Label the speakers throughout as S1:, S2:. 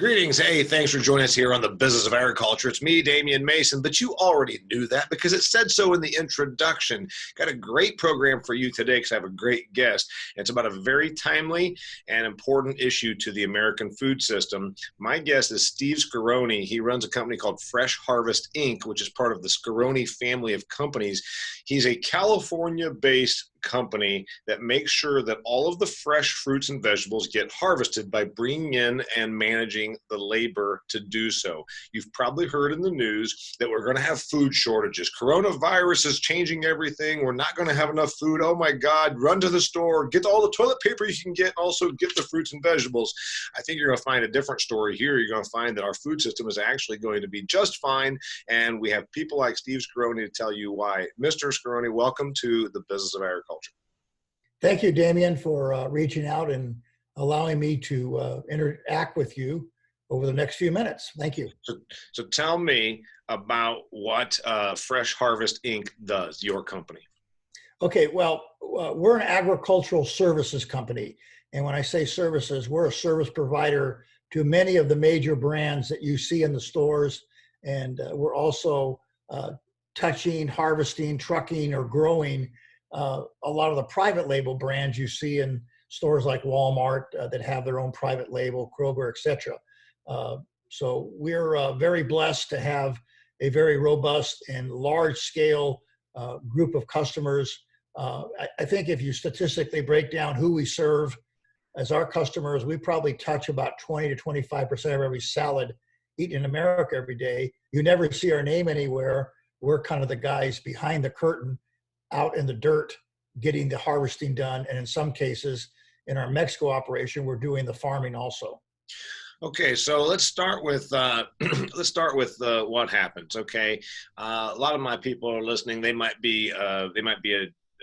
S1: Greetings. Hey, thanks for joining us here on the Business of Agriculture. It's me, Damian Mason, but you already knew that because it said so in the introduction. Got a great program for you today because I have a great guest. It's about a very timely and important issue to the American food system. My guest is Steve Scaroni. He runs a company called Fresh Harvest Inc., which is part of the Scaroni family of companies. He's a California-based company that makes sure that all of the fresh fruits and vegetables get harvested by bringing in and managing the labor to do so. You've probably heard in the news that we're going to have food shortages. Coronavirus is changing everything. We're not going to have enough food. Oh my God, run to the store, get all the toilet paper you can get, also get the fruits and vegetables. I think you're going to find a different story here. You're going to find that our food system is actually going to be just fine, and we have people like Steve Scaroni to tell you why. Mr. Scaroni, welcome to the Business of Agriculture.
S2: Thank you, Damian, for reaching out and allowing me to interact with you over the next few minutes. Thank you.
S1: So tell me about what Fresh Harvest Inc. does, your company.
S2: Okay, well, we're an agricultural services company. And when I say services, we're a service provider to many of the major brands that you see in the stores. And we're also touching, harvesting, trucking, or growing a lot of the private label brands you see in stores like Walmart that have their own private label, Kroger, etc. So we're very blessed to have a very robust and large scale group of customers. I think if you statistically break down who we serve as our customers, we probably touch about 20 to 25% of every salad eaten in America every day. You never see our name anywhere. We're kind of the guys behind the curtain out in the dirt getting the harvesting done, and in some cases in our Mexico operation we're doing the farming also.
S1: Okay, so let's start with what happens. Okay, a lot of my people are listening. They might be a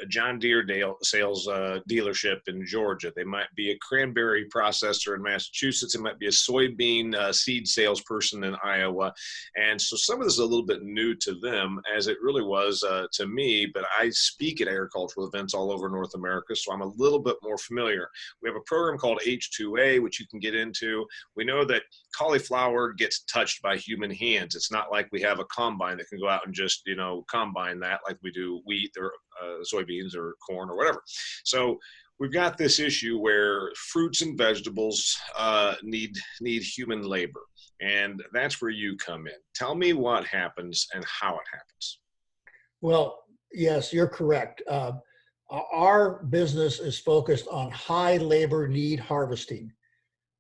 S1: John Deere sales dealership in Georgia. They might be a cranberry processor in Massachusetts. It might be a soybean seed salesperson in Iowa. And so some of this is a little bit new to them, as it really was to me, but I speak at agricultural events all over North America, so I'm a little bit more familiar. We have a program called H2A, which you can get into. We know that cauliflower gets touched by human hands. It's not like we have a combine that can go out and just, combine that like we do wheat or soybeans or corn or whatever. So we've got this issue where fruits and vegetables need human labor, and that's where you come in. Tell me what happens and how it happens.
S2: Well, yes, you're correct. Our business is focused on high labor need harvesting,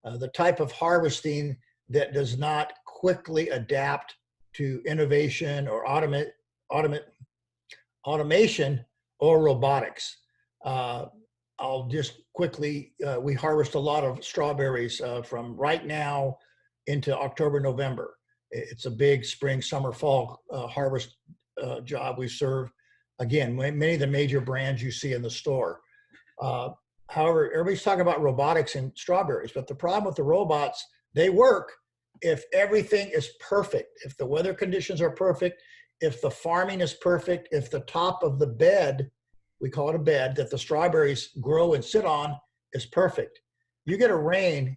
S2: the type of harvesting that does not quickly adapt to innovation or automation or robotics. I'll just quickly, we harvest a lot of strawberries from right now into October, November. It's a big spring, summer, fall harvest job. We serve, again, many of the major brands you see in the store. However, everybody's talking about robotics and strawberries, but the problem with the robots, they work if everything is perfect, if the weather conditions are perfect, if the farming is perfect, if the top of the bed, we call it a bed, that the strawberries grow and sit on is perfect. You get a rain,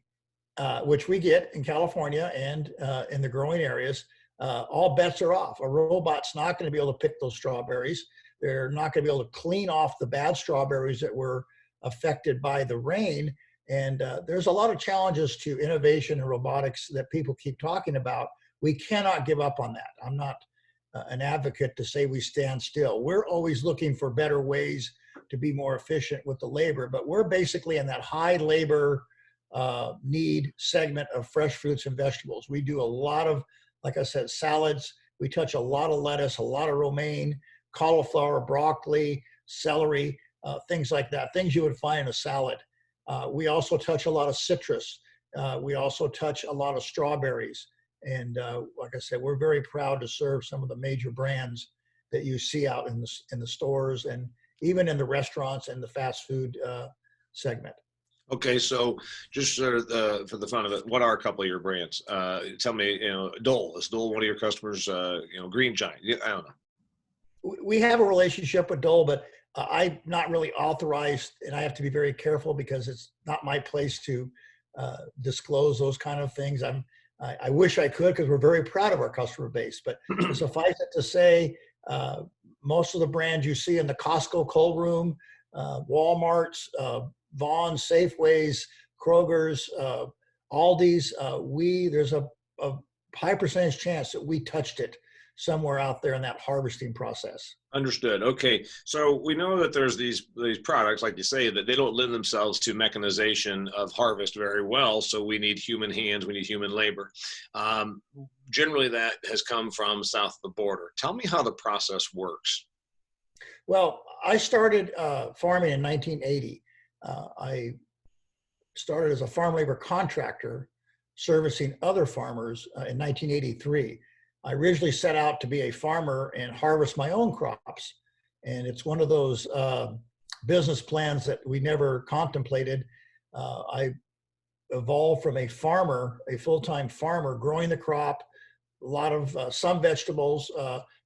S2: which we get in California and in the growing areas, all bets are off. A robot's not going to be able to pick those strawberries. They're not going to be able to clean off the bad strawberries that were affected by the rain. And there's a lot of challenges to innovation and robotics that people keep talking about. We cannot give up on that. I'm not an advocate to say we stand still. We're always looking for better ways to be more efficient with the labor, but we're basically in that high labor need segment of fresh fruits and vegetables. We do a lot of, like I said, salads. We touch a lot of lettuce, a lot of romaine, cauliflower, broccoli, celery, things like that, things you would find in a salad. We also touch a lot of citrus. We also touch a lot of strawberries. And like I said, we're very proud to serve some of the major brands that you see out in the stores and even in the restaurants and the fast food segment.
S1: Okay, so just for the fun of it, what are a couple of your brands? Tell me, Dole. Is Dole one of your customers? Green Giant. I don't know.
S2: We have a relationship with Dole, but I'm not really authorized, and I have to be very careful because it's not my place to disclose those kind of things. I wish I could, because we're very proud of our customer base. But suffice it to say, most of the brands you see in the Costco cold room, Walmart's, Vaughn's, Safeways, Kroger's, Aldi's, there's a high percentage chance that we touched it somewhere out there in that harvesting process.
S1: Understood. Okay. So we know that there's these products, like you say, that they don't lend themselves to mechanization of harvest very well. So we need human hands, we need human labor. Generally, that has come from south of the border. Tell me how the process works.
S2: Well, I started farming in 1980. I started as a farm labor contractor servicing other farmers in 1983. I originally set out to be a farmer and harvest my own crops. And it's one of those business plans that we never contemplated. I evolved from a farmer, a full-time farmer, growing the crop, a lot of some vegetables,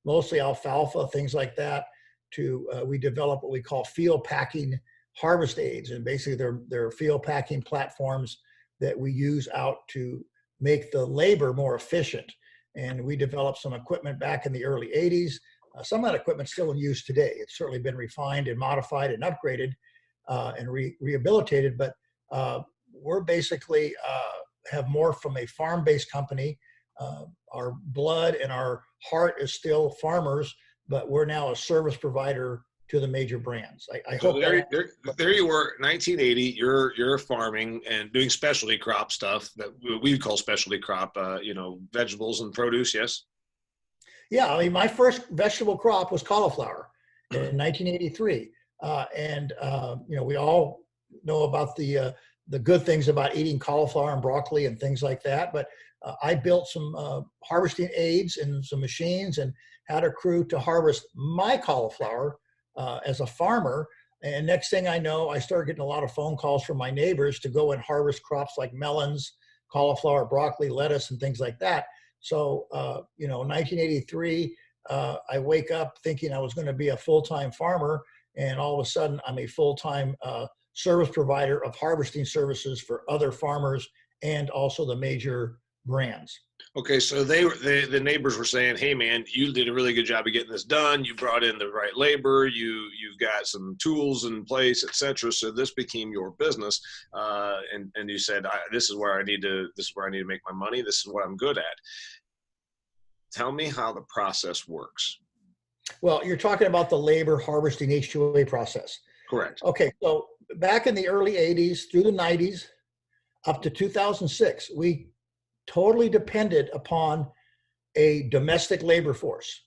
S2: mostly alfalfa, things like that, to we developed what we call field packing harvest aids. And basically they're field packing platforms that we use out to make the labor more efficient. And we developed some equipment back in the early 80s. Some of that equipment's still in use today. It's certainly been refined and modified and upgraded and rehabilitated, but we're basically have morphed from a farm-based company. Our blood and our heart is still farmers, but we're now a service provider to the major brands. I
S1: so
S2: hope
S1: there you were, 1980. You're farming and doing specialty crop stuff that we call specialty crop. Vegetables and produce. Yes.
S2: Yeah, I mean, my first vegetable crop was cauliflower in 1983, we all know about the good things about eating cauliflower and broccoli and things like that. But I built some harvesting aids and some machines and had a crew to harvest my cauliflower as a farmer. And next thing I know, I started getting a lot of phone calls from my neighbors to go and harvest crops like melons, cauliflower, broccoli, lettuce, and things like that. So, 1983, I wake up thinking I was going to be a full-time farmer, and all of a sudden I'm a full-time service provider of harvesting services for other farmers and also the major brands.
S1: Okay, so the neighbors were saying, "Hey, man, you did a really good job of getting this done. You brought in the right labor. You've got some tools in place, etc." So this became your business, and you said, "This is where I need to make my money. This is what I'm good at." Tell me how the process works.
S2: Well, you're talking about the labor harvesting H2A process.
S1: Correct.
S2: Okay, so back in the early 80s through the 90s, up to 2006, we totally depended upon a domestic labor force.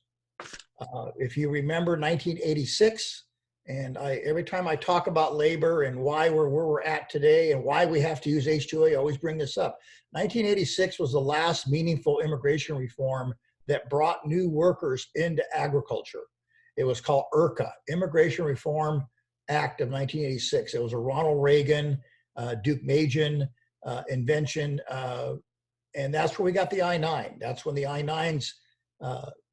S2: If you remember 1986, and every time I talk about labor and why we're where we're at today and why we have to use H2A, I always bring this up. 1986 was the last meaningful immigration reform that brought new workers into agriculture. It was called IRCA, Immigration Reform Act of 1986. It was a Ronald Reagan, Duke Majan invention, and that's where we got the I-9. That's when the I-9s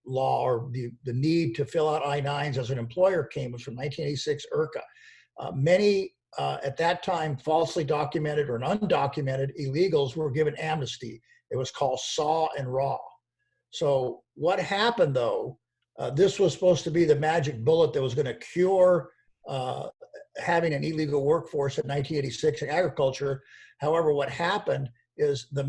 S2: law, or the need to fill out I-9s as an employer came, was from 1986 IRCA. Many at that time falsely documented or undocumented illegals were given amnesty. It was called SAW and RAW. So what happened though, this was supposed to be the magic bullet that was going to cure having an illegal workforce in 1986 in agriculture. However, what happened is but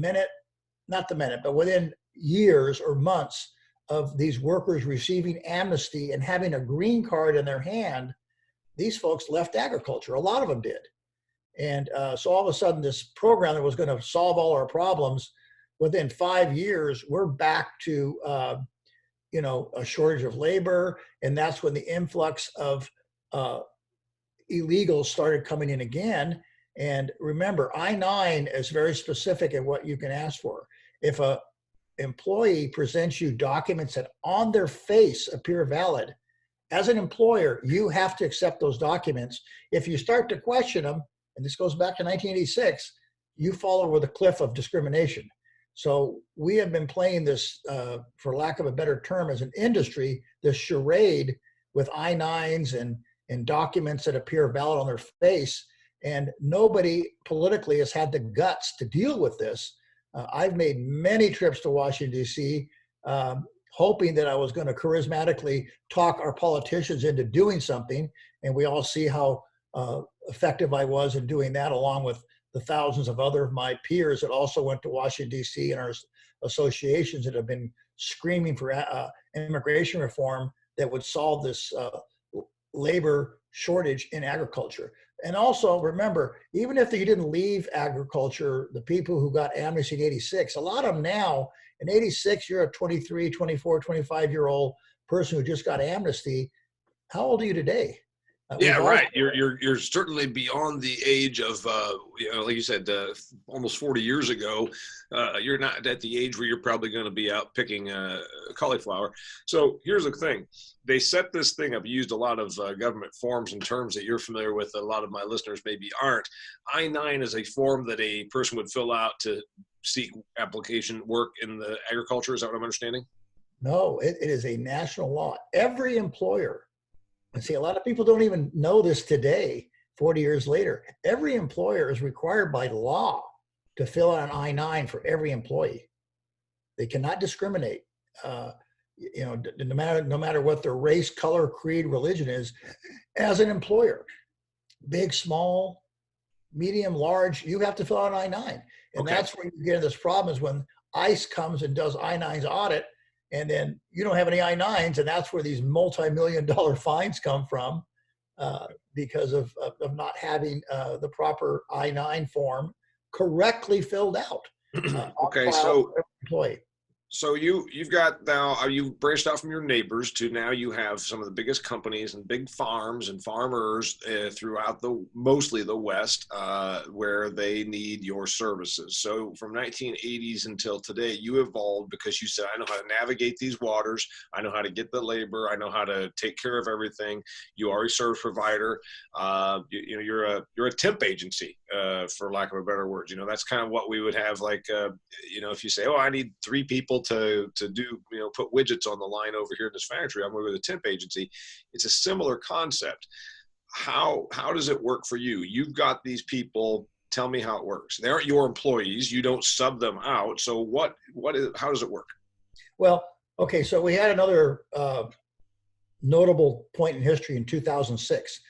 S2: within years or months of these workers receiving amnesty and having a green card in their hand, these folks left agriculture. A lot of them did. And so all of a sudden, this program that was going to solve all our problems, within 5 years, we're back to a shortage of labor. And that's when the influx of illegals started coming in again. And remember, I-9 is very specific in what you can ask for. If a employee presents you documents that on their face appear valid, as an employer, you have to accept those documents. If you start to question them, and this goes back to 1986, you fall over the cliff of discrimination. So we have been playing this, for lack of a better term, as an industry, this charade with I-9s and documents that appear valid on their face. And nobody politically has had the guts to deal with this. I've made many trips to Washington, D.C., hoping that I was going to charismatically talk our politicians into doing something. And we all see how effective I was in doing that, along with the thousands of other of my peers that also went to Washington, D.C. and our associations that have been screaming for immigration reform that would solve this labor shortage in agriculture. And also remember, even if you didn't leave agriculture, the people who got amnesty in 86, a lot of them now, in 86, you're a 23, 24, 25-year-old person who just got amnesty. How old are you today?
S1: Yeah, right. You're certainly beyond the age of, like you said, almost 40 years ago. You're not at the age where you're probably going to be out picking cauliflower. So here's the thing. They set this thing up, used a lot of government forms and terms that you're familiar with. A lot of my listeners maybe aren't. I-9 is a form that a person would fill out to seek application work in the agriculture. Is that what I'm understanding?
S2: No, it is a national law. Every employer, and see, a lot of people don't even know this today, 40 years later. Every employer is required by law to fill out an I-9 for every employee. They cannot discriminate, no matter what their race, color, creed, religion is, as an employer. Big, small, medium, large, you have to fill out an I-9. And
S1: okay.
S2: That's where you get into this problem, is when ICE comes and does I-9's audit, and then you don't have any I-9s, and that's where these multi-million-dollar fines come from, because of not having the proper I-9 form correctly filled out.
S1: Okay, so you've got now, you've branched out from your neighbors to now you have some of the biggest companies and big farms and farmers throughout mostly the West, where they need your services. So from 1980s until today, you evolved because you said, I know how to navigate these waters. I know how to get the labor. I know how to take care of everything. You are a service provider. You're a temp agency, for lack of a better word. That's kind of what we would have, like, if you say, oh, I need 3 people to do, put widgets on the line over here in this factory, I'm with a temp agency. It's a similar concept. How does it work for you? You've got these people. Tell me how it works. They aren't your employees. You don't sub them out. So how does it work?
S2: Well, okay. So we had another notable point in history in 2006.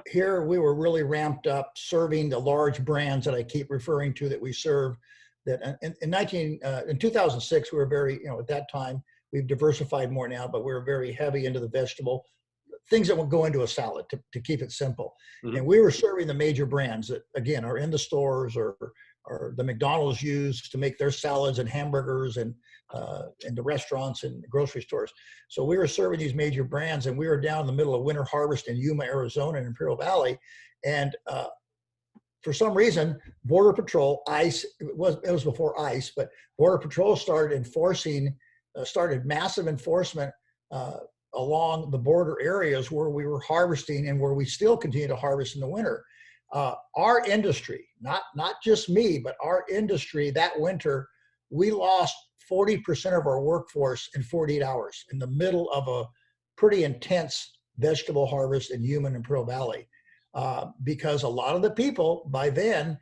S2: Here we were really ramped up serving the large brands that I keep referring to that we serve. That in 2006, we were very, at that time, we've diversified more now, but we were very heavy into the vegetable, things that would go into a salad to keep it simple. Mm-hmm. And we were serving the major brands that, again, are in the stores or the McDonald's use to make their salads and hamburgers and the restaurants and grocery stores. So we were serving these major brands, and we were down in the middle of winter harvest in Yuma, Arizona, in Imperial Valley. And for some reason, Border Patrol, ICE, it was before ICE, but Border Patrol started massive enforcement along the border areas where we were harvesting and where we still continue to harvest in the winter. Our industry, not just me, but our industry that winter, we lost 40% of our workforce in 48 hours in the middle of a pretty intense vegetable harvest in Yuma and Imperial Valley. Because a lot of the people by then,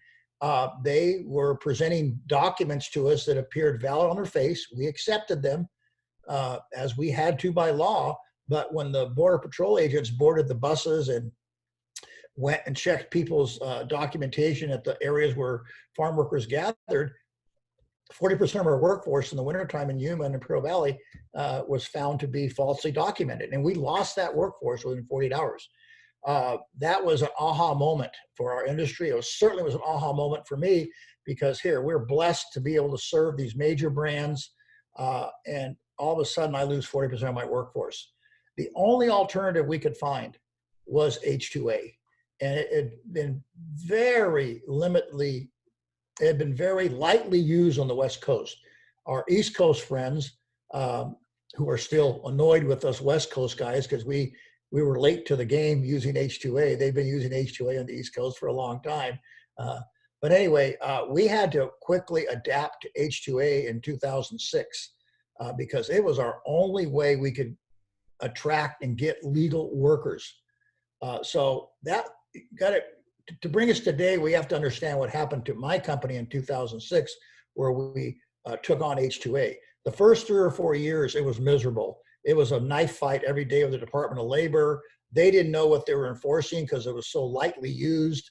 S2: they were presenting documents to us that appeared valid on their face. We accepted them as we had to by law. But when the Border Patrol agents boarded the buses and went and checked people's documentation at the areas where farm workers gathered, 40% of our workforce in the wintertime in Yuma and Imperial Valley was found to be falsely documented. And we lost that workforce within 48 hours. That was an aha moment for our industry. It certainly was an aha moment for me, because here we're blessed to be able to serve these major brands, and all of a sudden I lose 40% of my workforce. The only alternative we could find was H2A, and it had been very lightly used on the West Coast. Our East Coast friends, who are still annoyed with us West Coast guys because we were late to the game using H2A. They've been using H2A on the East Coast for a long time. But anyway, we had to quickly adapt to H2A in 2006 because it was our only way we could attract and get legal workers. So that got it to bring us today, we have to understand what happened to my company in 2006, where we took on H2A. The first 3 or 4 years, it was miserable. It was a knife fight every day with the Department of Labor. They didn't know what they were enforcing because it was so lightly used.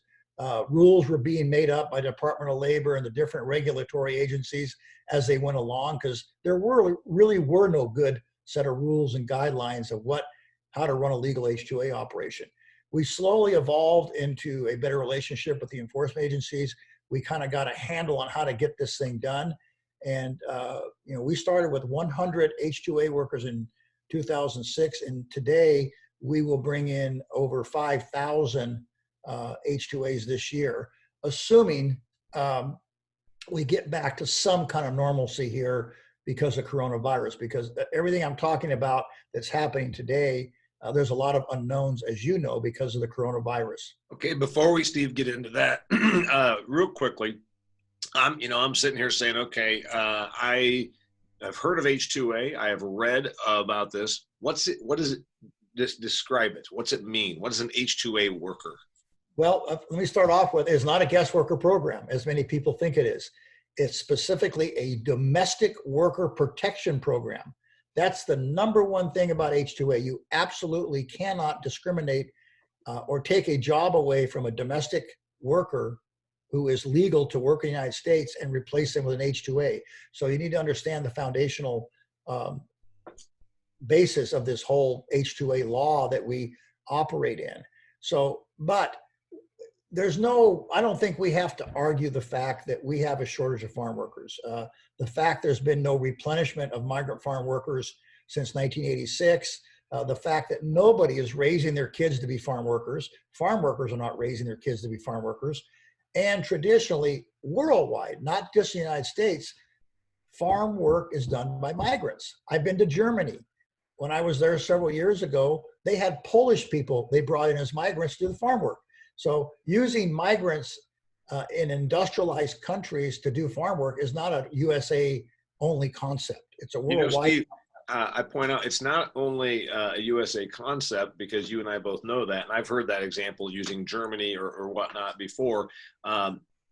S2: Rules were being made up by Department of Labor and the different regulatory agencies as they went along, because there really were no good set of rules and guidelines of how to run a legal H2A operation. We slowly evolved into a better relationship with the enforcement agencies. We kind of got a handle on how to get this thing done. And we started with 100 H2A workers in 2006, and today we will bring in over 5,000 H2As this year, assuming we get back to some kind of normalcy here because of coronavirus. Because everything I'm talking about that's happening today, there's a lot of unknowns, as you know, because of the coronavirus.
S1: Okay, before we, Steve, get into that, real quickly, I'm sitting here saying, okay, I've heard of H2A. I have read about this. What is it? Just describe it. What's it mean? What is an H2A worker?
S2: Well, let me start off with, it's not a guest worker program, as many people think it is. It's specifically a domestic worker protection program. That's the number one thing about H2A. You absolutely cannot discriminate or take a job away from a domestic worker who is legal to work in the United States and replace them with an H2A. So you need to understand the foundational basis of this whole H2A law that we operate in. So, but I don't think we have to argue the fact that we have a shortage of farm workers. The fact there's been no replenishment of migrant farm workers since 1986, the fact that nobody is raising their kids to be farm workers are not raising their kids to be farm workers, and traditionally, worldwide, not just in the United States, farm work is done by migrants. I've been to Germany. When I was there several years ago, they had Polish people they brought in as migrants to do the farm work. So using migrants in industrialized countries to do farm work is not a USA only concept. It's a worldwide.
S1: Steve, I point out it's not only a USA concept, because you and I both know that, and I've heard that example using Germany or whatnot before.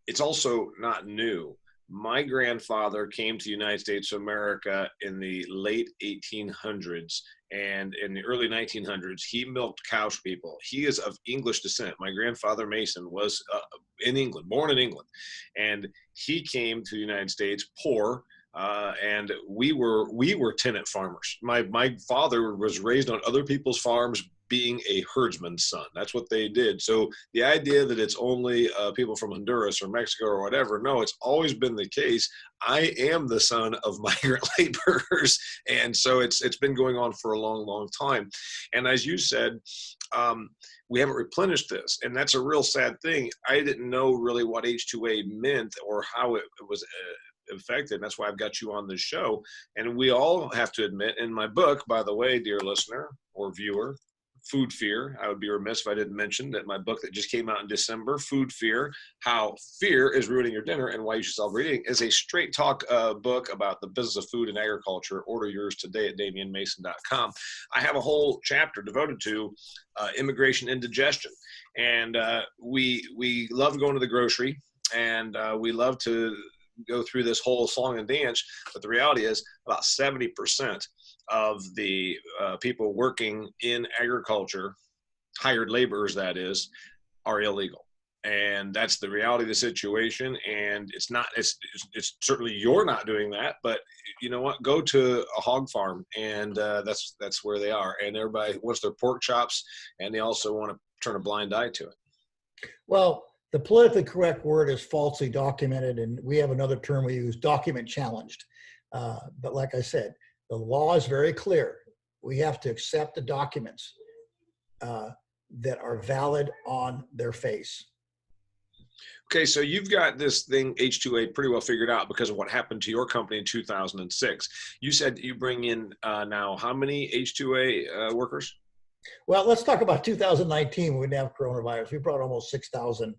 S1: It's also not new. My grandfather came to the United States of America in the late 1800s, and in the early 1900s, he milked cows for people. He is of English descent. My grandfather Mason was in England, born in England, and he came to the United States poor. And we were tenant farmers. My father was raised on other people's farms, being a herdsman's son. That's what they did. So the idea that it's only people from Honduras or Mexico or whatever, no, it's always been the case. I am the son of migrant laborers, and so it's been going on for a long, long time. And as you said, we haven't replenished this, and that's a real sad thing. I didn't know really what H2A meant or how it was affected. That's why I've got you on this show. And we all have to admit, in my book, by the way, dear listener or viewer, Food Fear, I would be remiss if I didn't mention that my book that just came out in December, Food Fear, How Fear is Ruining Your Dinner and Why You Should Stop Reading, is a straight talk book about the business of food and agriculture. Order yours today at DamianMason.com. I have a whole chapter devoted to immigration indigestion. And we love going to the grocery, and we love to go through this whole song and dance, but the reality is about 70% of the people working in agriculture, hired laborers that is, are illegal. And that's the reality of the situation. And it's certainly you're not doing that, but you know what? Go to a hog farm, and that's where they are. And everybody wants their pork chops, and they also want to turn a blind eye to it.
S2: Well, the politically correct word is falsely documented, and we have another term we use, document challenged. But like I said, the law is very clear. We have to accept the documents that are valid on their face.
S1: Okay, so you've got this thing, H2A, pretty well figured out because of what happened to your company in 2006. You said you bring in now how many H2A workers?
S2: Well, let's talk about 2019 when we didn't have coronavirus. We brought almost 6,000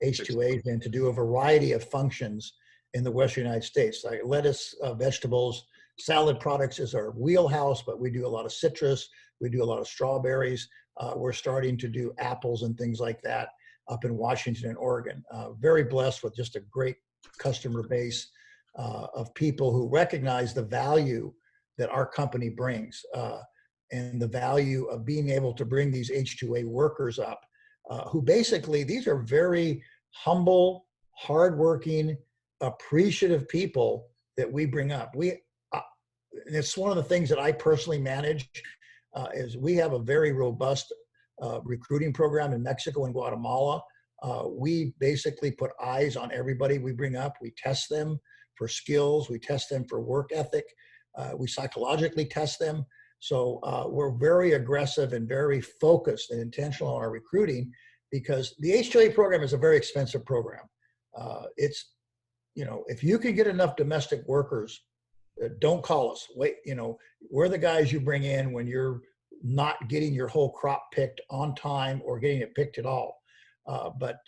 S2: H2As in to do a variety of functions in the Western United States, like lettuce, vegetables, salad products is our wheelhouse, but we do a lot of citrus. We do a lot of strawberries. We're starting to do apples and things like that. up in Washington and Oregon. Very blessed with just a great customer base of people who recognize the value that our company brings and the value of being able to bring these H2A workers up, who basically, these are very humble, hardworking, appreciative people that we bring up. And it's one of the things that I personally manage is we have a very robust recruiting program in Mexico and Guatemala. We basically put eyes on everybody we bring up. We test them for skills. We test them for work ethic. We psychologically test them. So we're very aggressive and very focused and intentional on our recruiting, because the H2A program is a very expensive program. It's, if you can get enough domestic workers, don't call us. Wait, we're the guys you bring in when you're not getting your whole crop picked on time or getting it picked at all. But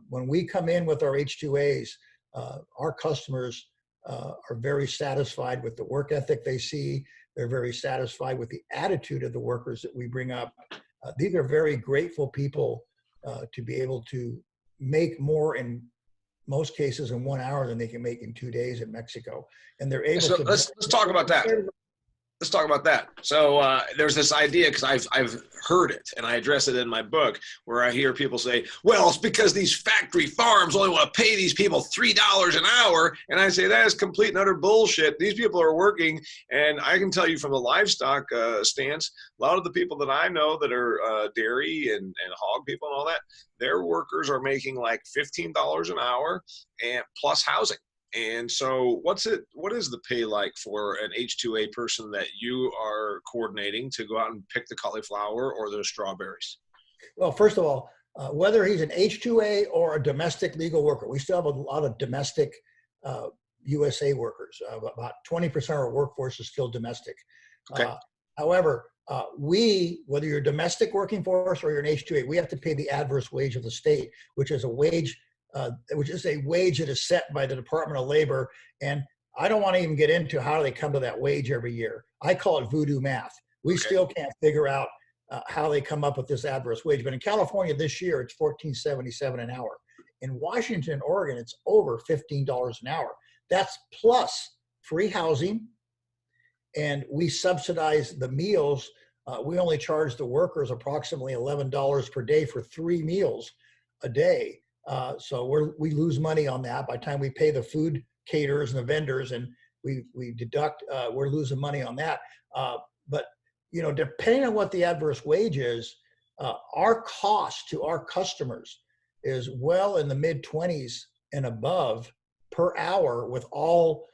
S2: when we come in with our H2As, our customers are very satisfied with the work ethic they see. They're very satisfied with the attitude of the workers that we bring up. These are very grateful people to be able to make more in most cases in 1 hour than they can make in 2 days in Mexico. And they're able to—
S1: let's talk about that. Let's talk about that. So there's this idea, because I've heard it and I address it in my book, where I hear people say, well, it's because these factory farms only want to pay these people $3 an hour. And I say that is complete and utter bullshit. These people are working, and I can tell you from the livestock stance, a lot of the people that I know that are dairy and hog people and all that, their workers are making like $15 an hour and plus housing. And so what is the pay like for an H2A person that you are coordinating to go out and pick the cauliflower or the strawberries?
S2: Well, first of all, whether he's an H2A or a domestic legal worker, we still have a lot of domestic USA workers. About 20% of our workforce is still domestic.
S1: Okay.
S2: However, whether you're domestic working for us or you're an H2A, we have to pay the adverse wage of the state, which is a wage that is set by the Department of Labor. And I don't want to even get into how they come to that wage every year. I call it voodoo math. We still can't figure out how they come up with this adverse wage. But in California this year, it's $14.77 an hour. In Washington and Oregon, it's over $15 an hour. That's plus free housing. And we subsidize the meals. We only charge the workers approximately $11 per day for 3 meals a day. So we lose money on that. By the time we pay the food caterers and the vendors and we deduct, we're losing money on that. But, depending on what the adverse wage is, our cost to our customers is well in the mid-20s and above per hour with all,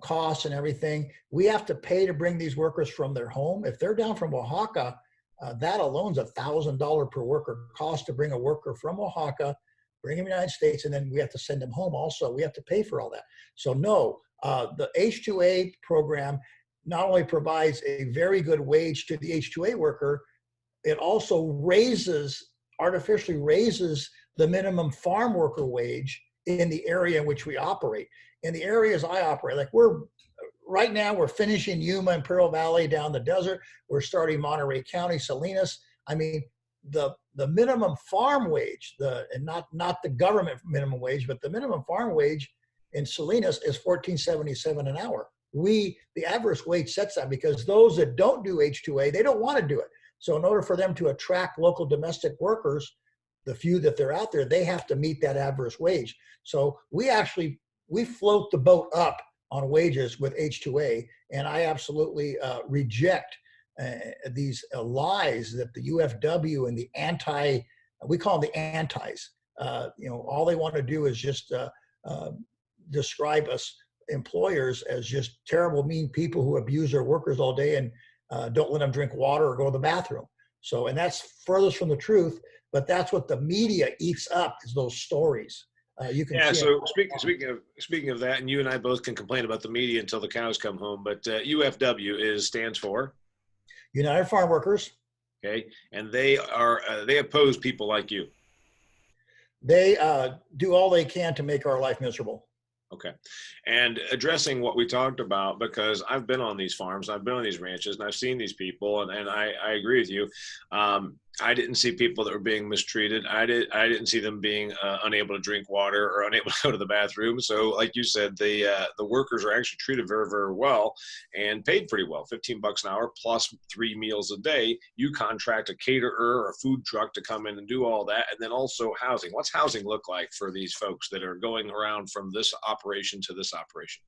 S2: costs and everything. We have to pay to bring these workers from their home. If they're down from Oaxaca, that alone's $1,000 per worker cost to bring a worker from Oaxaca, bring them to the United States, and then we have to send them home also. We have to pay for all that. So no, the H2A program not only provides a very good wage to the H2A worker, it also artificially raises the minimum farm worker wage in the area in which we operate. In the areas I operate, like right now we're finishing Yuma, Imperial Valley, down the desert. We're starting Monterey County, Salinas. I mean, the minimum farm wage, and not the government minimum wage, but the minimum farm wage in Salinas is $14.77 an hour. The adverse wage sets that because those that don't do H2A, they don't want to do it. So in order for them to attract local domestic workers, the few that they're out there, they have to meet that adverse wage. So we float the boat up on wages with H2A, and I absolutely reject these lies that the UFW and we call them the antis. All they want to do is just describe us employers as just terrible, mean people who abuse their workers all day and don't let them drink water or go to the bathroom. So, and that's furthest from the truth, but that's what the media eats up, is those stories. You can see.
S1: So speaking of that, and you and I both can complain about the media until the cows come home, but UFW stands for
S2: United Farm Workers.
S1: Okay, and they oppose people like you.
S2: They do all they can to make our life miserable.
S1: Okay, and addressing what we talked about, because I've been on these farms, I've been on these ranches, and I've seen these people, and I agree with you. I didn't see people that were being mistreated. I didn't see them being unable to drink water or unable to go to the bathroom. So, like you said, the workers are actually treated very, very well and paid pretty well. $15 an hour plus 3 meals a day. You contract a caterer or a food truck to come in and do all that, and then also housing. What's housing look like for these folks that are going around from this operation to this operation?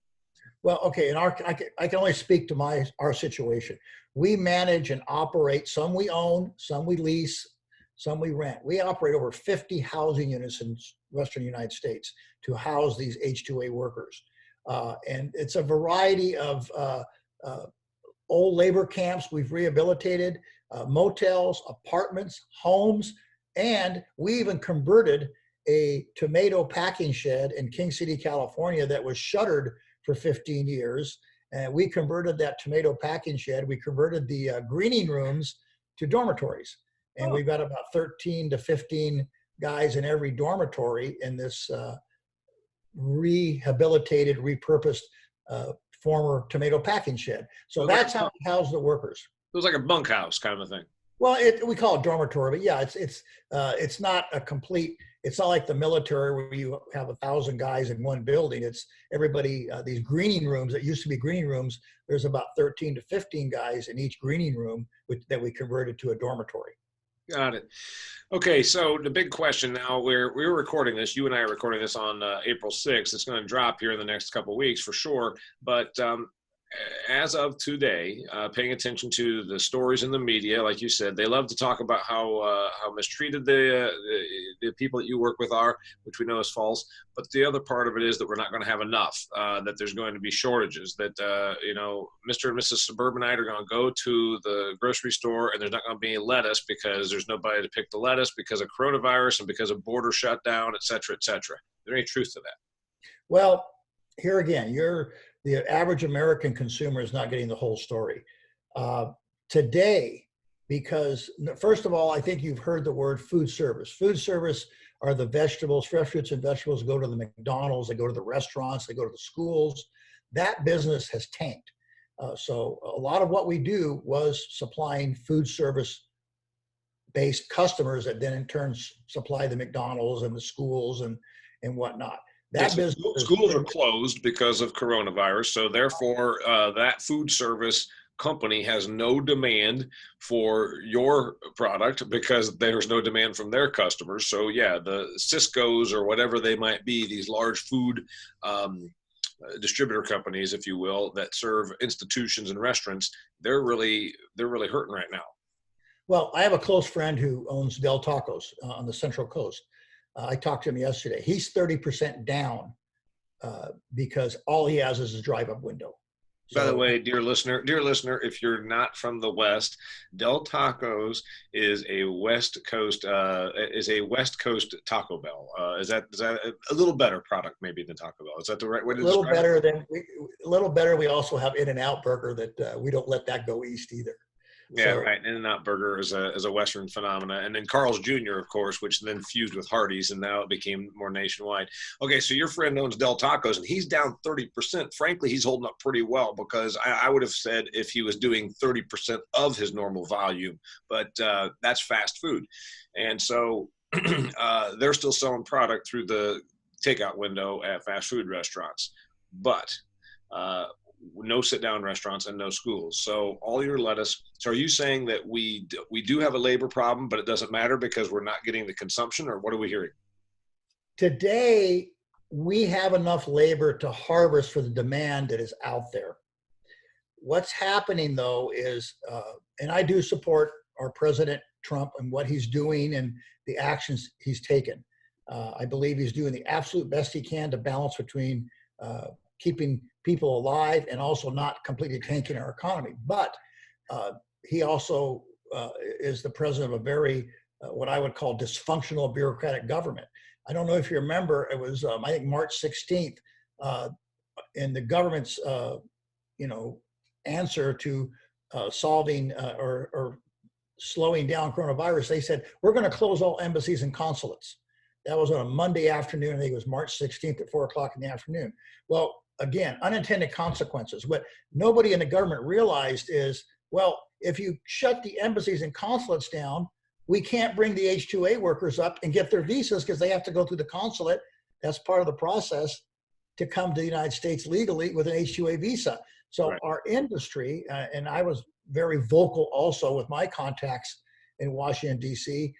S2: Well, okay, I can only speak to our situation. We manage and operate. Some we own, some we lease, some we rent. We operate over 50 housing units in Western United States to house these H2A workers. And it's a variety of old labor camps we've rehabilitated, motels, apartments, homes, and we even converted a tomato packing shed in King City, California that was shuttered for 15 years. And we converted that tomato packing shed. We converted the greening rooms to dormitories. And we've got about 13 to 15 guys in every dormitory in this rehabilitated, repurposed former tomato packing shed. So that's how we house the workers.
S1: It was like a bunkhouse kind of a thing.
S2: Well, we call it dormitory, but yeah, it's not a complete. It's not like the military where you have 1,000 guys in one building. It's everybody. These greening rooms that used to be greening rooms. There's about 13 to 15 guys in each greening room, that we converted to a dormitory.
S1: Got it. Okay, so the big question now, we're recording this. You and I are recording this on April 6th. It's going to drop here in the next couple of weeks for sure. But as of today, paying attention to the stories in the media, like you said, they love to talk about how mistreated the people that you work with are, which we know is false. But the other part of it is that we're not going to have enough, that there's going to be shortages, that, Mr. and Mrs. Suburbanite are going to go to the grocery store and there's not going to be any lettuce because there's nobody to pick the lettuce because of coronavirus and because of border shutdown, et cetera, et cetera. Is there any truth to that?
S2: Well, here again, the average American consumer is not getting the whole story. Today, because first of all, I think you've heard the word food service. Food service are the vegetables, fresh fruits and vegetables go to the McDonald's, they go to the restaurants, they go to the schools. That business has tanked. So a lot of what we do was supplying food service based customers that then in turn supply the McDonald's and the schools and whatnot.
S1: Yes, schools are closed because of coronavirus, so therefore that food service company has no demand for your product because there's no demand from their customers. So yeah, the Cisco's or whatever they might be, these large food distributor companies, if you will, that serve institutions and restaurants, they're really hurting right now.
S2: Well, I have a close friend who owns Del Tacos on the Central Coast. I talked to him yesterday. He's 30% down because all he has is his drive-up window.
S1: So, by the way, dear listener, if you're not from the West, Del Tacos is a West Coast Taco Bell. Is that a little better product maybe than Taco Bell? Is that the right way to describe it?
S2: A little better. We also have In-N-Out Burger that we don't let that go east either.
S1: Yeah, so, right. In-N-Out Burger is a Western phenomena. And then Carl's Jr., of course, which then fused with Hardee's, and now it became more nationwide. Okay, so your friend owns Del Tacos, and he's down 30%. Frankly, he's holding up pretty well because I would have said if he was doing 30% of his normal volume, but that's fast food. And so they're still selling product through the takeout window at fast food restaurants. But no sit-down restaurants and no schools. So all your lettuce. So are you saying that we do have a labor problem, but it doesn't matter because we're not getting the consumption, or what are we hearing?
S2: Today, we have enough labor to harvest for the demand that is out there. What's happening though is, and I do support our President Trump and what he's doing and the actions he's taken. I believe he's doing the absolute best he can to balance between keeping people alive and also not completely tanking our economy. But he also is the president of a very, what I would call dysfunctional bureaucratic government. I don't know if you remember, it was, I think March 16th, in the government's, answer to solving or slowing down coronavirus, they said, we're going to close all embassies and consulates. That was on a Monday afternoon. I think it was March 16th at 4:00 in the afternoon. Well, again, unintended consequences. What nobody in the government realized is, well, if you shut the embassies and consulates down, we can't bring the H2A workers up and get their visas because they have to go through the consulate. That's part of the process to come to the United States legally with an H2A visa. So
S1: Right.
S2: our industry, and I was very vocal also with my contacts in Washington, D.C.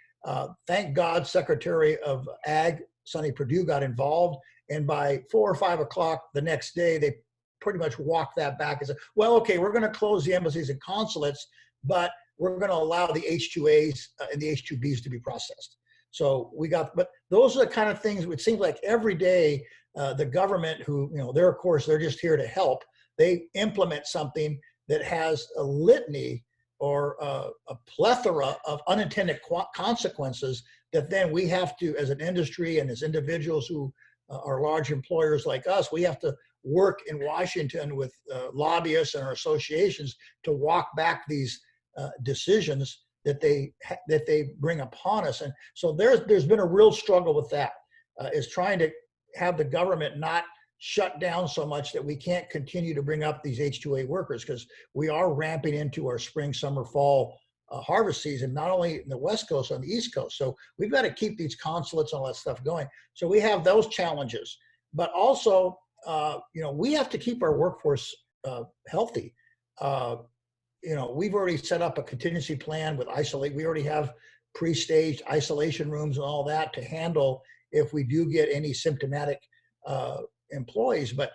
S2: Thank God Secretary of Ag, Sonny Perdue, got involved. And by 4 or 5 o'clock the next day, they pretty much walked that back and said, well, okay, we're going to close the embassies and consulates, but we're going to allow the H2As and the H2Bs to be processed. So but those are the kind of things, it seems like every day the government who, they're, of course, they're just here to help. They implement something that has a litany or a plethora of unintended consequences that then we have to, as an industry and as individuals who are large employers like us, we have to work in Washington with lobbyists and our associations to walk back these decisions that they bring upon us. And so there's been a real struggle with that, is trying to have the government not shut down so much that we can't continue to bring up these H2A workers, because we are ramping into our spring, summer, fall harvest season, not only in the West Coast, on the East Coast. So we've got to keep these consulates and all that stuff going. So we have those challenges, but also, we have to keep our workforce healthy. We've already set up a contingency plan with isolate. We already have pre-staged isolation rooms and all that to handle if we do get any symptomatic employees. But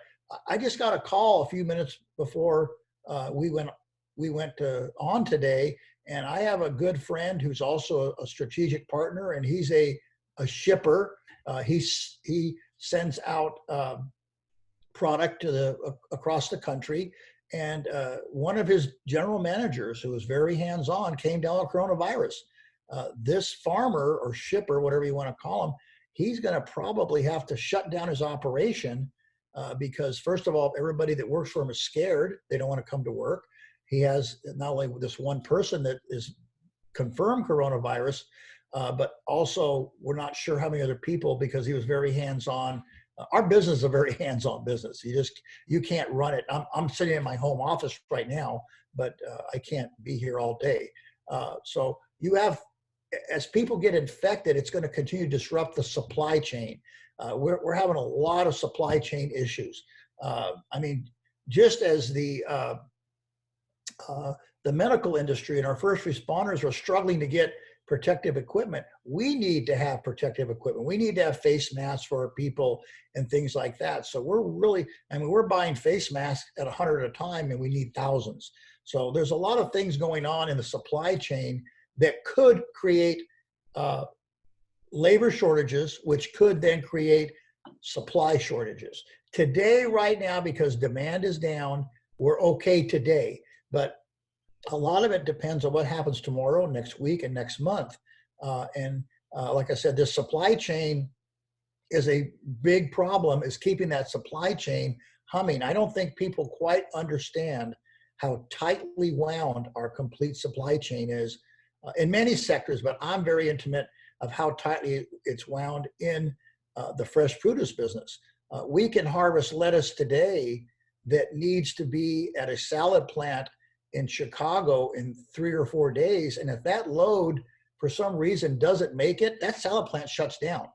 S2: I just got a call a few minutes before we went on today, and I have a good friend who's also a strategic partner, and he's a shipper. He sends out product to across the country. And one of his general managers, who was very hands-on, came down with coronavirus. This farmer or shipper, whatever you want to call him, he's going to probably have to shut down his operation because, first of all, everybody that works for him is scared. They don't want to come to work. He has not only this one person that is confirmed coronavirus, but also we're not sure how many other people, because he was very hands-on. Our business is a very hands-on business. You can't run it. I'm sitting in my home office right now, but I can't be here all day. So you have, as people get infected, it's going to continue to disrupt the supply chain. We're having a lot of supply chain issues. Just as the medical industry and our first responders are struggling to get protective equipment, we need to have protective equipment. We need to have face masks for our people and things like that. So we're buying face masks at 100 at a time, and we need thousands. So there's a lot of things going on in the supply chain that could create labor shortages, which could then create supply shortages. Today, right now, because demand is down, we're okay today, but a lot of it depends on what happens tomorrow, next week, and next month. Like I said, this supply chain is a big problem, is keeping that supply chain humming. I don't think people quite understand how tightly wound our complete supply chain is in many sectors, but I'm very intimate of how tightly it's wound in the fresh produce business. We can harvest lettuce today that needs to be at a salad plant in Chicago in 3 or 4 days. And if that load for some reason doesn't make it, that salad plant shuts down.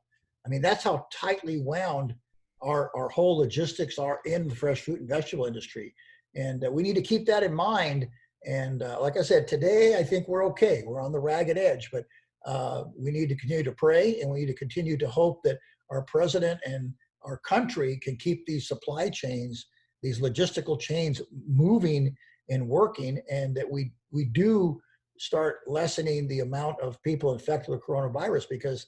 S2: I mean, that's how tightly wound our whole logistics are in the fresh fruit and vegetable industry. And we need to keep that in mind. And like I said, today, I think we're okay. We're on the ragged edge, but we need to continue to pray, and we need to continue to hope that our president and our country can keep these supply chains, these logistical chains moving and working, and that we do start lessening the amount of people infected with coronavirus, because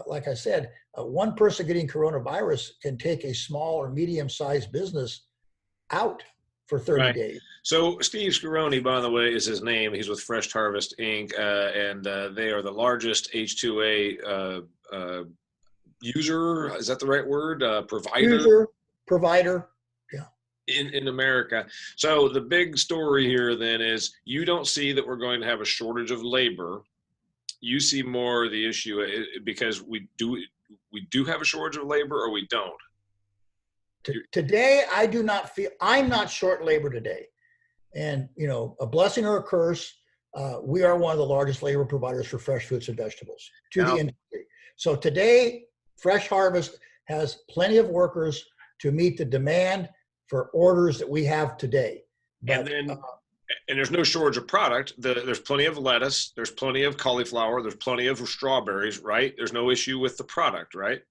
S2: like I said, one person getting coronavirus can take a small or medium-sized business out for 30 days.
S1: So Steve Scaroni, by the way, is his name. He's with Fresh Harvest Inc., and they are the largest H2A user. Is that the right word?
S2: Provider.
S1: In America. So the big story here then is, you don't see that we're going to have a shortage of labor. You see more the issue because we do have a shortage of labor, or we don't.
S2: Today, I'm not short labor today. And, a blessing or a curse, we are one of the largest labor providers for fresh fruits and vegetables to the
S1: Now,
S2: industry. So today, Fresh Harvest has plenty of workers to meet the demand for orders that we have today.
S1: and
S2: But
S1: then, and there's no shortage of product. There's plenty of lettuce. There's plenty of cauliflower. There's plenty of strawberries, right? There's no issue with the product, right?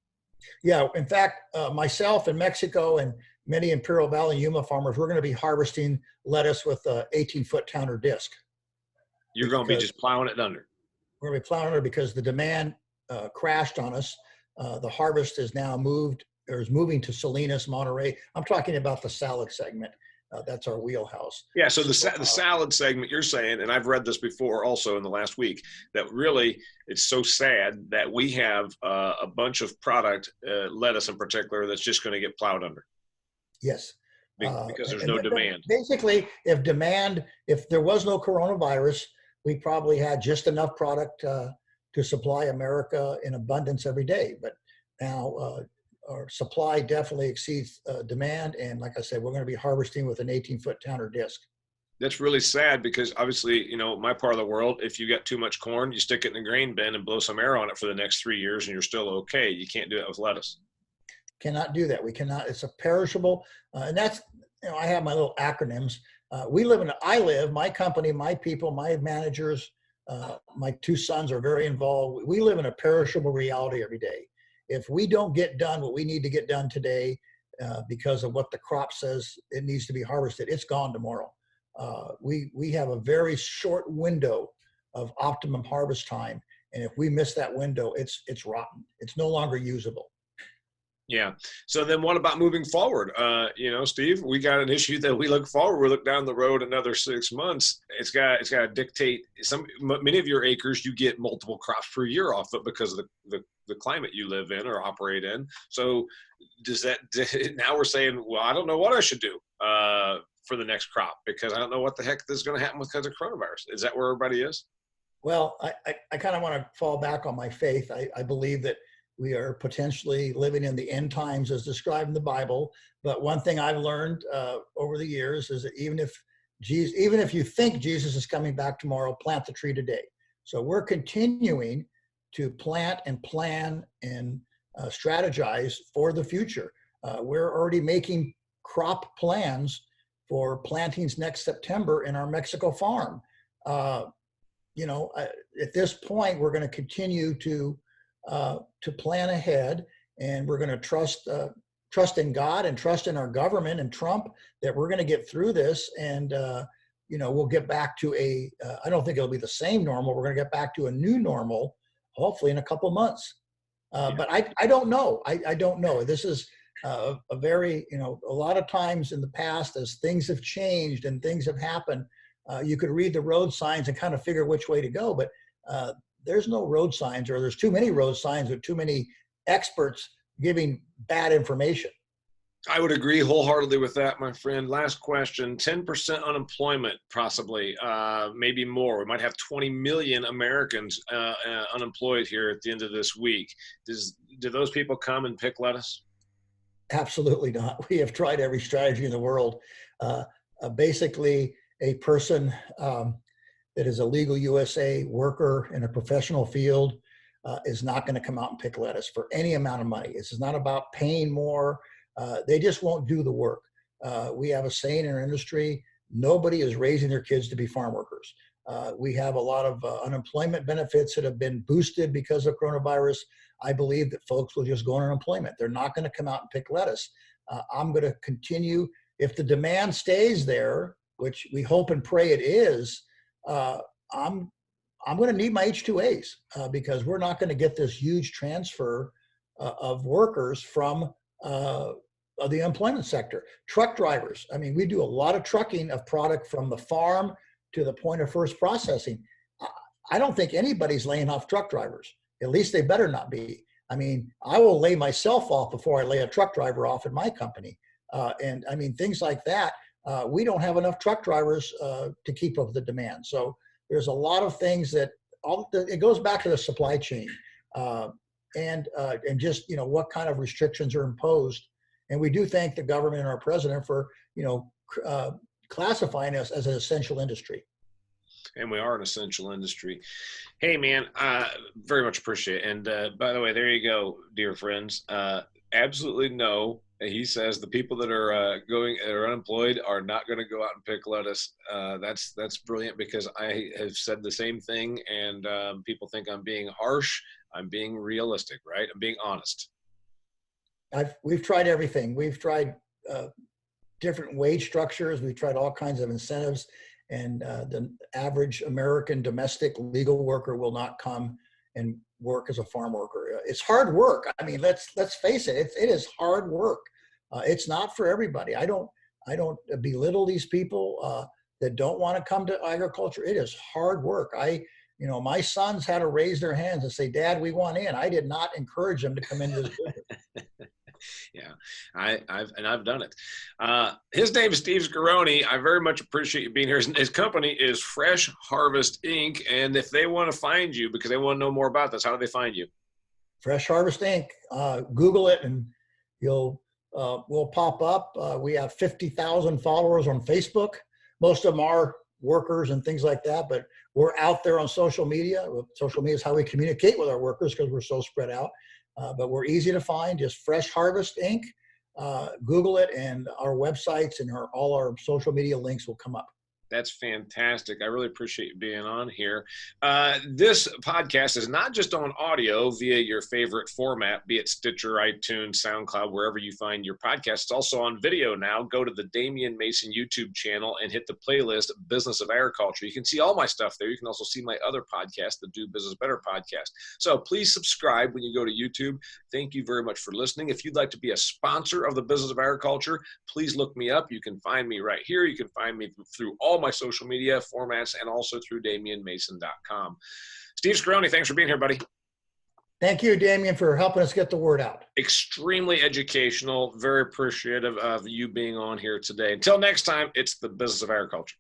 S2: yeah, in fact, myself in Mexico and many Imperial Valley Yuma farmers, we're going to be harvesting lettuce with a 18-foot counter disc.
S1: You're going to be
S2: Because
S1: just plowing it under.
S2: we're going to be plowing it because the demand crashed on us. The harvest is now moved, or is moving to Salinas, Monterey. I'm talking about the salad segment. That's our wheelhouse.
S1: Yeah, so the salad segment you're saying, and I've read this before also in the last week, that really it's so sad that we have a bunch of product, lettuce in particular, that's just going to get plowed under.
S2: Yes.
S1: Because there's no demand.
S2: Basically, if there was no coronavirus, we probably had just enough product to supply America in abundance every day. But now our supply definitely exceeds demand. And like I said, we're going to be harvesting with an 18-foot counter disc.
S1: That's really sad because obviously, my part of the world, if you got too much corn, you stick it in the grain bin and blow some air on it for the next 3 years and you're still okay. You can't do that with lettuce.
S2: Cannot do that. We cannot. It's a perishable. And that's, I have my little acronyms. My company, my people, my managers, my two sons are very involved. We live in a perishable reality every day. If we don't get done what we need to get done today because of what the crop says it needs to be harvested, it's gone tomorrow. We have a very short window of optimum harvest time. And if we miss that window, it's rotten. It's no longer usable.
S1: Yeah. So then what about moving forward? Steve, we got an issue that we look forward. We look down the road another 6 months. It's got to dictate many of your acres, you get multiple crops per year off it because of the climate you live in or operate in. So now we're saying, well, I don't know what I should do for the next crop because I don't know what the heck is going to happen because of coronavirus. Is that where everybody is?
S2: Well, I kind of want to fall back on my faith. I believe that we are potentially living in the end times as described in the Bible. But one thing I've learned over the years is that even if you think Jesus is coming back tomorrow, plant the tree today. So we're continuing to plant and plan and strategize for the future. We're already making crop plans for plantings next September in our Mexico farm. At this point, we're going to continue to plan ahead, and we're going to trust in God and trust in our government and Trump that we're going to get through this. And, we'll get back to I don't think it'll be the same normal. We're going to get back to a new normal, hopefully in a couple months. But I don't know. I don't know. This is a very, a lot of times in the past, as things have changed and things have happened, you could read the road signs and kind of figure which way to go. But there's no road signs, or there's too many road signs with too many experts giving bad information.
S1: I would agree wholeheartedly with that, my friend. Last question, 10% unemployment, possibly, maybe more. We might have 20 million Americans unemployed here at the end of this week. Do those people come and pick lettuce?
S2: Absolutely not. We have tried every strategy in the world. Basically, a person that is a legal USA worker in a professional field is not going to come out and pick lettuce for any amount of money. This is not about paying more. They just won't do the work. We have a saying in our industry, nobody is raising their kids to be farm workers. We have a lot of unemployment benefits that have been boosted because of coronavirus. I believe that folks will just go on unemployment. They're not going to come out and pick lettuce. I'm going to continue. If the demand stays there, which we hope and pray it is, I'm going to need my H2As because we're not going to get this huge transfer of workers from the employment sector. Truck drivers. I mean, we do a lot of trucking of product from the farm to the point of first processing. I don't think anybody's laying off truck drivers. At least they better not be. I mean, I will lay myself off before I lay a truck driver off in my company. And I mean, things like that. We don't have enough truck drivers to keep up with the demand. So there's a lot of things that it goes back to the supply chain and just, what kind of restrictions are imposed. And we do thank the government and our president for, classifying us as an essential industry.
S1: And we are an essential industry. Hey, man, very much appreciate it. And by the way, there you go, dear friends. Absolutely no. He says the people that are are unemployed are not going to go out and pick lettuce. That's brilliant, because I have said the same thing, and people think I'm being harsh. I'm being realistic, right? I'm being honest.
S2: We've tried everything. We've tried different wage structures. We've tried all kinds of incentives, and the average American domestic legal worker will not come and work as a farm worker. It's hard work. I mean, let's face it. It is hard work. It's not for everybody. I don't belittle these people that don't want to come to agriculture. It is hard work. My sons had to raise their hands and say, "Dad, we want in." I did not encourage them to come into this business.
S1: Yeah, I've done it. His name is Steve Scaroni. I very much appreciate you being here. His company is Fresh Harvest Inc. And if they want to find you because they want to know more about this, how do they find you?
S2: Fresh Harvest Inc. Google it and we'll pop up. We have 50,000 followers on Facebook. Most of them are workers and things like that, but we're out there on social media. Social media is how we communicate with our workers because we're so spread out. But we're easy to find, just Fresh Harvest Inc. Google it, and our websites and all our social media links will come up.
S1: That's fantastic. I really appreciate you being on here. This podcast is not just on audio via your favorite format, be it Stitcher, iTunes, SoundCloud, wherever you find your podcast. It's also on video now. Go to the Damian Mason YouTube channel and hit the playlist Business of Agriculture. You can see all my stuff there. You can also see my other podcast, the Do Business Better podcast. So please subscribe when you go to YouTube. Thank you very much for listening. If you'd like to be a sponsor of the Business of Agriculture, please look me up. You can find me right here. You can find me through all my social media formats and also through DamianMason.com. Steve Scaroni, thanks for being here, buddy.
S2: Thank you, Damian, for helping us get the word out.
S1: Extremely educational. Very appreciative of you being on here today. Until next time, it's the Business of Agriculture.